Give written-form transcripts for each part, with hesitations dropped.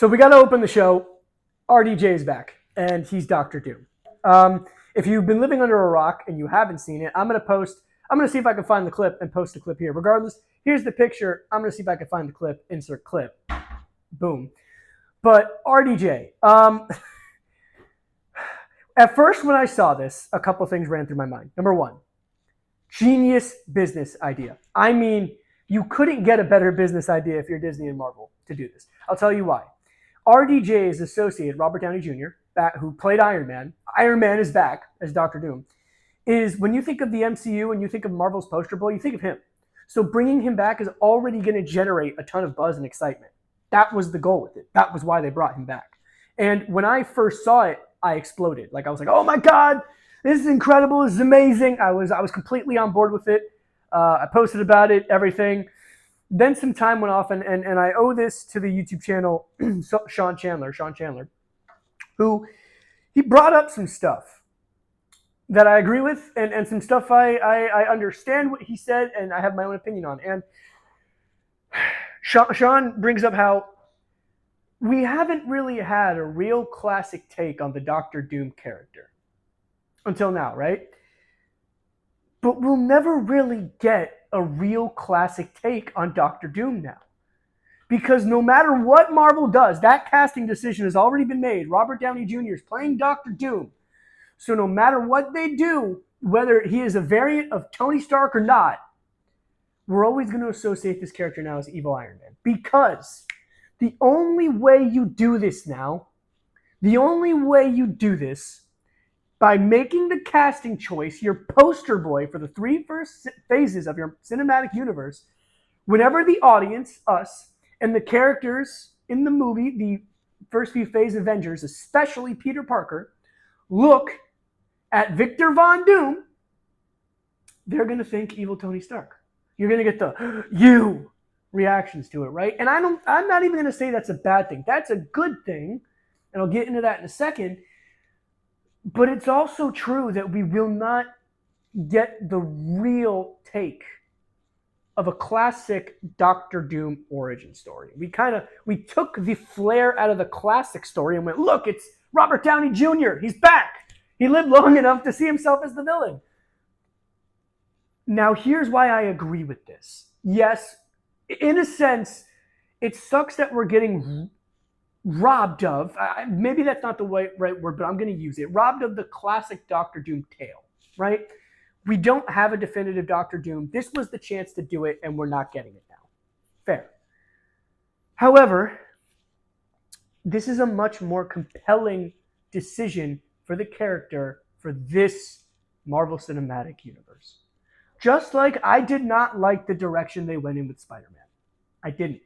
So we got to open the show. RDJ is back, and he's Doctor Doom. If you've been living under a rock and you haven't seen it, I'm going to see if I can find the clip and post the clip here. Regardless, here's the picture. I'm going to see if I can find the clip, insert clip. Boom. But RDJ, at first when I saw this, a couple things ran through my mind. Number one, genius business idea. I mean, you couldn't get a better business idea if you're Disney and Marvel to do this. I'll tell you why. RDJ's associate, Robert Downey Jr., who played Iron Man is back as Doctor Doom, is when you think of the MCU and you think of Marvel's poster boy, you think of him. So bringing him back is already going to generate a ton of buzz and excitement. That was the goal with it. That was why they brought him back. And when I first saw it, I exploded. Like, I was like, oh my God, this is incredible. This is amazing. I was completely on board with it. I posted about it, everything. Then some time went off, and I owe this to the YouTube channel, Sean Chandler, who he brought up some stuff that I agree with, and some stuff I understand what he said, and I have my own opinion on. And Sean brings up how we haven't really had a real classic take on the Doctor Doom character until now, right? But we'll never really get a real classic take on Doctor Doom now. Because no matter what Marvel does, that casting decision has already been made. Robert Downey Jr. is playing Doctor Doom. So no matter what they do, whether he is a variant of Tony Stark or not, we're always going to associate this character now as evil Iron Man. Because the only way you do this now, by making the casting choice your poster boy for the three first phases of your cinematic universe, whenever the audience, us, and the characters in the movie, the first few phase Avengers, especially Peter Parker, look at Victor Von Doom, they're going to think evil Tony Stark. You're going to get the you reactions to it, right? And I'm not even going to say that's a bad thing. That's a good thing, and I'll get into that in a second. But it's also true that we will not get the real take of a classic Doctor Doom origin story. We took the flair out of the classic story and went, look, it's Robert Downey Jr. He's back. He lived long enough to see himself as the villain. Now, here's why I agree with this. Yes, in a sense, it sucks that we're getting robbed of, maybe that's not the right word, but I'm going to use it, robbed of the classic Doctor Doom tale, right? We don't have a definitive Doctor Doom. This was the chance to do it, and we're not getting it now. Fair. However, this is a much more compelling decision for the character for this Marvel Cinematic Universe. Just like I did not like the direction they went in with Spider-Man. I didn't.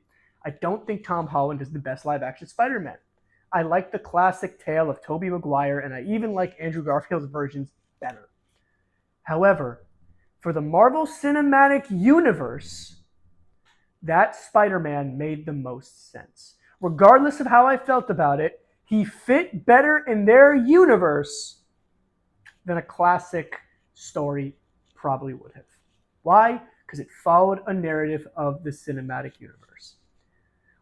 I don't think Tom Holland is the best live-action Spider-Man. I like the classic tale of Tobey Maguire, and I even like Andrew Garfield's versions better. However, for the Marvel Cinematic Universe, that Spider-Man made the most sense. Regardless of how I felt about it, he fit better in their universe than a classic story probably would have. Why? Because it followed a narrative of the cinematic universe.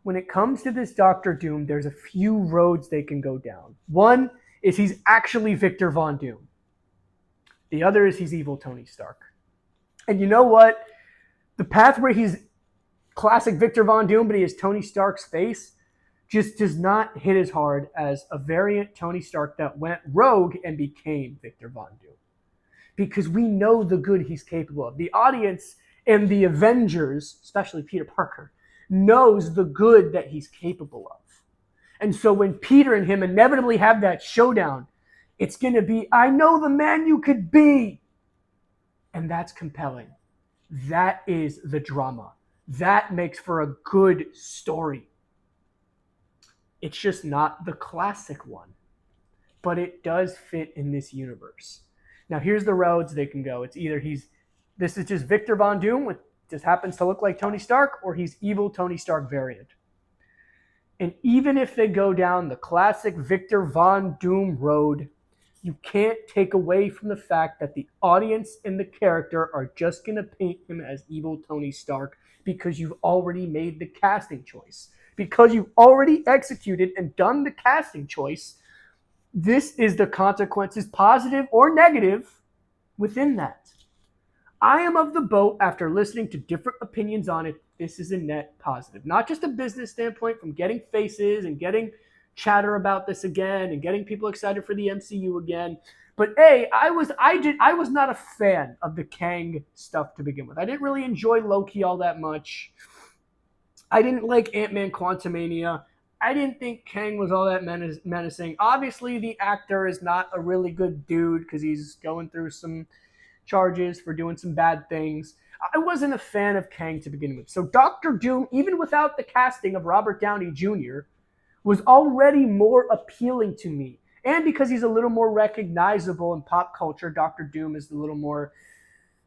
When it comes to this Doctor Doom, there's a few roads they can go down. One is he's actually Victor Von Doom. The other is he's evil Tony Stark. And you know what? The path where he's classic Victor Von Doom, but he has Tony Stark's face, just does not hit as hard as a variant Tony Stark that went rogue and became Victor Von Doom. Because we know the good he's capable of. The audience and the Avengers, especially Peter Parker, knows the good that he's capable of. And so when Peter and him inevitably have that showdown, it's going to be, I know the man you could be. And that's compelling. That is the drama. That makes for a good story. It's just not the classic one. But it does fit in this universe. Now here's the roads they can go. It's either this is just Victor Von Doom with just happens to look like Tony Stark, or he's evil Tony Stark variant. And even if they go down the classic Victor Von Doom road, you can't take away from the fact that the audience and the character are just going to paint him as evil Tony Stark because you've already made the casting choice. because you've already executed and done the casting choice. This is the consequences, positive or negative, within that. I am of the boat, after listening to different opinions on it, this is a net positive. Not just a business standpoint from getting faces and getting chatter about this again and getting people excited for the MCU again. But I was not a fan of the Kang stuff to begin with. I didn't really enjoy Loki all that much. I didn't like Ant-Man Quantumania. I didn't think Kang was all that menacing. Obviously, the actor is not a really good dude because he's going through some charges for doing some bad things. I wasn't a fan of Kang to begin with. So Doctor Doom, even without the casting of Robert Downey Jr., was already more appealing to me. And because he's a little more recognizable in pop culture, Doctor Doom is a little more,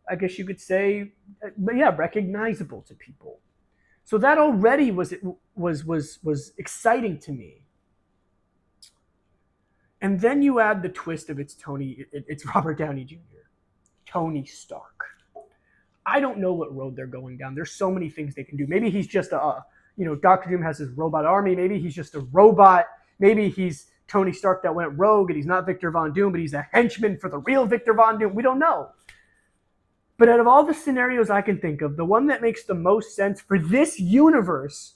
I guess you could say, but yeah, recognizable to people. So that already was exciting to me. And then you add the twist of it's Robert Downey Jr., Tony Stark. I don't know what road they're going down. There's so many things they can do. Maybe he's just Dr. Doom has his robot army. Maybe he's just a robot. Maybe he's Tony Stark that went rogue and he's not Victor Von Doom, but he's a henchman for the real Victor Von Doom. We don't know. But out of all the scenarios I can think of, the one that makes the most sense for this universe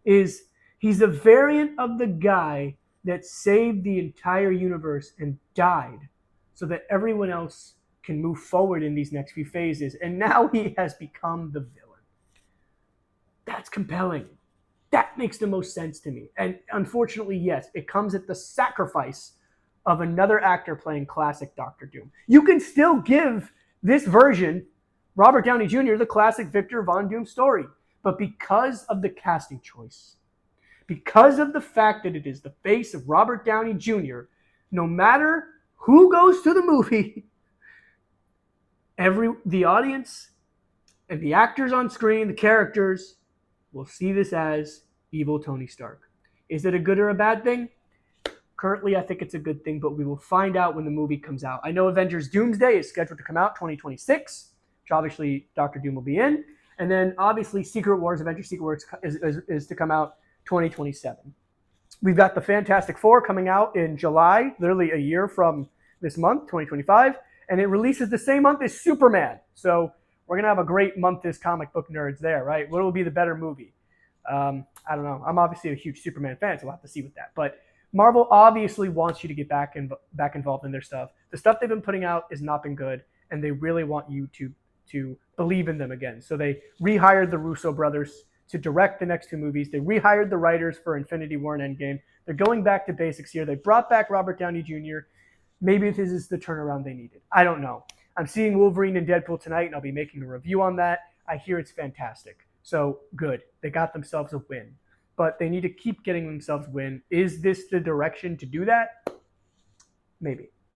is he's a variant of the guy that saved the entire universe and died so that everyone else can move forward in these next few phases. And now he has become the villain. That's compelling. That makes the most sense to me. And unfortunately, yes, it comes at the sacrifice of another actor playing classic Doctor Doom. You can still give this version, Robert Downey Jr., the classic Victor Von Doom story. But because of the casting choice, because of the fact that it is the face of Robert Downey Jr., no matter who goes to the movie, the audience and the actors on screen, the characters, will see this as evil Tony Stark. Is it a good or a bad thing? Currently, I think it's a good thing, but we will find out when the movie comes out. I know Avengers Doomsday is scheduled to come out 2026, which obviously Doctor Doom will be in. And then obviously Avengers Secret Wars is to come out 2027. We've got the Fantastic Four coming out in July, literally a year from this month, 2025. And it releases the same month as Superman. So we're going to have a great month as comic book nerds there, right? What will be the better movie? I don't know. I'm obviously a huge Superman fan, so we'll have to see with that. But Marvel obviously wants you to get back involved in their stuff. The stuff they've been putting out has not been good, and they really want you to believe in them again. So they rehired the Russo brothers to direct the next two movies. They rehired the writers for Infinity War and Endgame. They're going back to basics here. They brought back Robert Downey Jr. Maybe this is the turnaround they needed. I don't know. I'm seeing Wolverine and Deadpool tonight, and I'll be making a review on that. I hear it's fantastic. So good. They got themselves a win. But they need to keep getting themselves win. Is this the direction to do that? Maybe.